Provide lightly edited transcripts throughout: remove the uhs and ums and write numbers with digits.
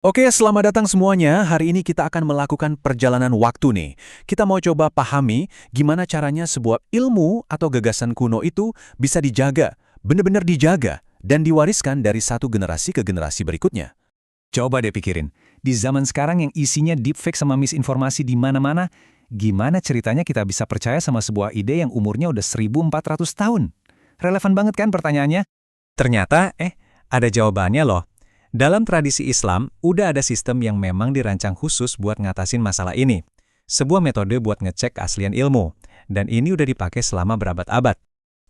Oke, selamat datang semuanya. Hari ini kita akan melakukan perjalanan waktu nih. Kita mau coba pahami gimana caranya sebuah ilmu atau gagasan kuno itu bisa dijaga, benar-benar dijaga, dan diwariskan dari satu generasi ke generasi berikutnya. Coba deh pikirin, di zaman sekarang yang isinya deepfake sama misinformasi di mana-mana, gimana ceritanya kita bisa percaya sama sebuah ide yang umurnya udah 1400 tahun? Relevan banget kan pertanyaannya? Ternyata, ada jawabannya loh. Dalam tradisi Islam, udah ada sistem yang memang dirancang khusus buat ngatasin masalah ini. Sebuah metode buat ngecek keaslian ilmu. Dan ini udah dipakai selama berabad-abad.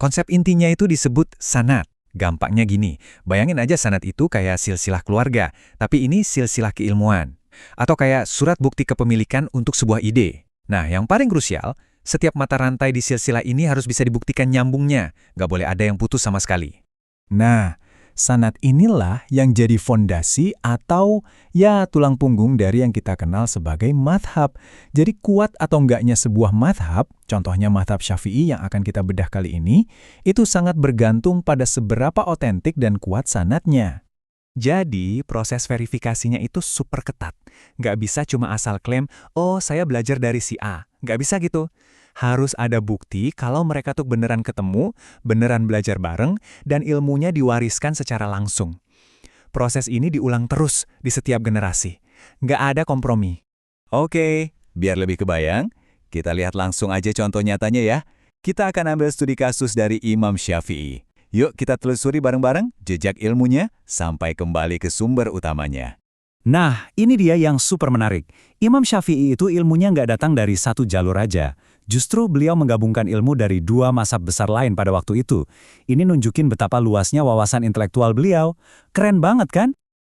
Konsep intinya itu disebut sanad. Gampangnya gini, bayangin aja sanad itu kayak silsilah keluarga, tapi ini silsilah keilmuan. Atau kayak surat bukti kepemilikan untuk sebuah ide. Nah, yang paling krusial, setiap mata rantai di silsilah ini harus bisa dibuktikan nyambungnya, nggak boleh ada yang putus sama sekali. Nah, sanad inilah yang jadi fondasi atau ya tulang punggung dari yang kita kenal sebagai madhab. Jadi kuat atau enggaknya sebuah madhab, contohnya madhab Syafi'i yang akan kita bedah kali ini, itu sangat bergantung pada seberapa otentik dan kuat sanadnya. Jadi, proses verifikasinya itu super ketat. Nggak bisa cuma asal klaim, oh saya belajar dari si A. Nggak bisa gitu. Harus ada bukti kalau mereka tuh beneran ketemu, beneran belajar bareng, dan ilmunya diwariskan secara langsung. Proses ini diulang terus di setiap generasi. Nggak ada kompromi. Oke, biar lebih kebayang, kita lihat langsung aja contoh nyatanya ya. Kita akan ambil studi kasus dari Imam Syafi'i. Yuk kita telusuri bareng-bareng jejak ilmunya sampai kembali ke sumber utamanya. Nah, ini dia yang super menarik. Imam Syafi'i itu ilmunya nggak datang dari satu jalur aja. Justru beliau menggabungkan ilmu dari dua mazhab besar lain pada waktu itu. Ini nunjukin betapa luasnya wawasan intelektual beliau. Keren banget kan?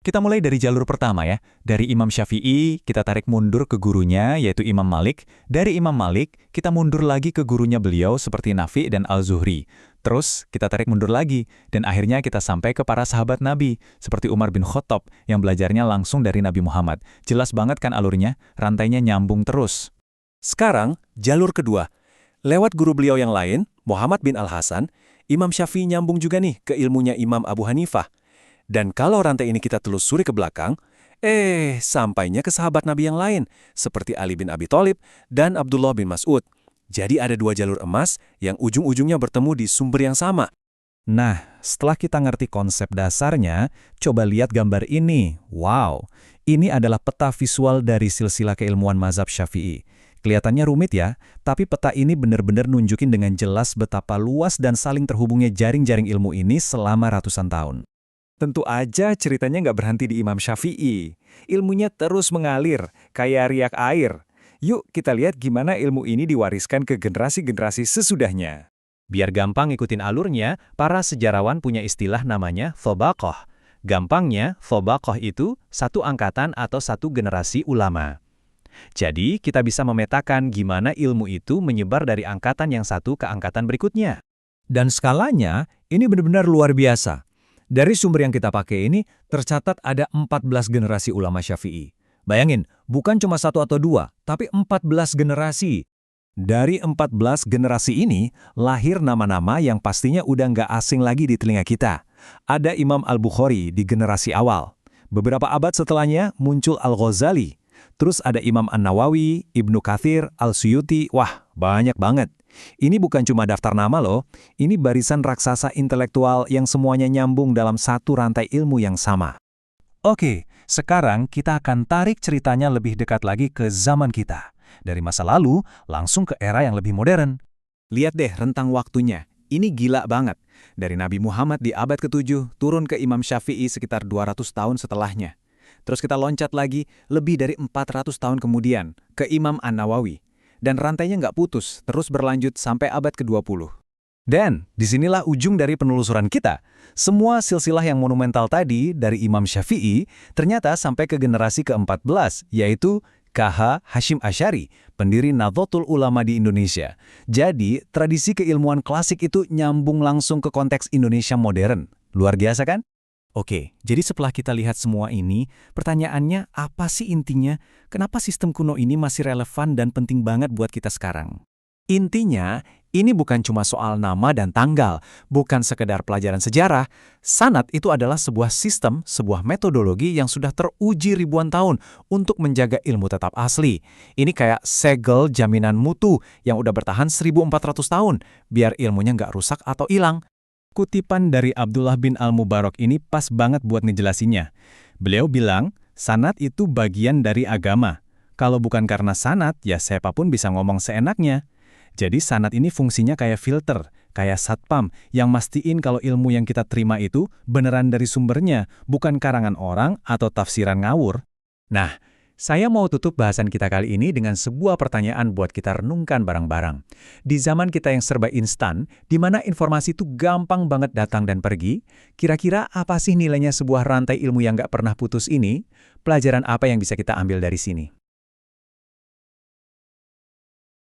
Kita mulai dari jalur pertama ya. Dari Imam Syafi'i, kita tarik mundur ke gurunya, yaitu Imam Malik. Dari Imam Malik, kita mundur lagi ke gurunya beliau seperti Nafi' dan Al-Zuhri. Terus, kita tarik mundur lagi, dan akhirnya kita sampai ke para sahabat Nabi, seperti Umar bin Khattab, yang belajarnya langsung dari Nabi Muhammad. Jelas banget kan alurnya, rantainya nyambung terus. Sekarang, jalur kedua. Lewat guru beliau yang lain, Muhammad bin Al-Hasan, Imam Syafi'i nyambung juga nih ke ilmunya Imam Abu Hanifah. Dan kalau rantai ini kita telusuri ke belakang, sampainya ke sahabat Nabi yang lain, seperti Ali bin Abi Thalib dan Abdullah bin Mas'ud. Jadi ada dua jalur emas yang ujung-ujungnya bertemu di sumber yang sama. Nah, setelah kita ngerti konsep dasarnya, coba lihat gambar ini. Wow, ini adalah peta visual dari silsilah keilmuan mazhab Syafi'i. Kelihatannya rumit ya, tapi peta ini benar-benar nunjukin dengan jelas betapa luas dan saling terhubungnya jaring-jaring ilmu ini selama ratusan tahun. Tentu aja ceritanya nggak berhenti di Imam Syafi'i. Ilmunya terus mengalir, kayak riak air. Yuk kita lihat gimana ilmu ini diwariskan ke generasi-generasi sesudahnya. Biar gampang ikutin alurnya, para sejarawan punya istilah namanya thobaqoh. Gampangnya, thobaqoh itu satu angkatan atau satu generasi ulama. Jadi, kita bisa memetakan gimana ilmu itu menyebar dari angkatan yang satu ke angkatan berikutnya. Dan skalanya, ini benar-benar luar biasa. Dari sumber yang kita pakai ini, tercatat ada 14 generasi ulama Syafi'i. Bayangin, bukan cuma satu atau dua, tapi 14 generasi. Dari 14 generasi ini, lahir nama-nama yang pastinya udah nggak asing lagi di telinga kita. Ada Imam Al-Bukhari di generasi awal. Beberapa abad setelahnya muncul Al-Ghazali. Terus ada Imam An-Nawawi, Ibnu Katsir, Al-Suyuti, wah banyak banget. Ini bukan cuma daftar nama loh, ini barisan raksasa intelektual yang semuanya nyambung dalam satu rantai ilmu yang sama. Oke, sekarang kita akan tarik ceritanya lebih dekat lagi ke zaman kita. Dari masa lalu, langsung ke era yang lebih modern. Lihat deh rentang waktunya, ini gila banget. Dari Nabi Muhammad di abad ke-7, turun ke Imam Syafi'i sekitar 200 tahun setelahnya. Terus kita loncat lagi, lebih dari 400 tahun kemudian, ke Imam An-Nawawi. Dan rantainya nggak putus, terus berlanjut sampai abad ke-20. Dan disinilah ujung dari penelusuran kita. Semua silsilah yang monumental tadi dari Imam Syafi'i ternyata sampai ke generasi ke-14, yaitu K.H. Hashim Asy'ari, pendiri Nahdlatul Ulama di Indonesia. Jadi, tradisi keilmuan klasik itu nyambung langsung ke konteks Indonesia modern. Luar biasa kan? Oke, jadi setelah kita lihat semua ini, pertanyaannya apa sih intinya? Kenapa sistem kuno ini masih relevan dan penting banget buat kita sekarang? Intinya, ini bukan cuma soal nama dan tanggal, bukan sekedar pelajaran sejarah. Sanad itu adalah sebuah sistem, sebuah metodologi yang sudah teruji ribuan tahun untuk menjaga ilmu tetap asli. Ini kayak segel jaminan mutu yang udah bertahan 1400 tahun, biar ilmunya nggak rusak atau hilang. Kutipan dari Abdullah bin Al-Mubarak ini pas banget buat ngejelasinnya. Beliau bilang, sanad itu bagian dari agama. Kalau bukan karena sanad, ya siapapun bisa ngomong seenaknya. Jadi sanad ini fungsinya kayak filter, kayak satpam, yang mastiin kalau ilmu yang kita terima itu beneran dari sumbernya, bukan karangan orang atau tafsiran ngawur. Nah, saya mau tutup bahasan kita kali ini dengan sebuah pertanyaan buat kita renungkan bareng-bareng. Di zaman kita yang serba instan, di mana informasi itu gampang banget datang dan pergi, kira-kira apa sih nilainya sebuah rantai ilmu yang nggak pernah putus ini? Pelajaran apa yang bisa kita ambil dari sini?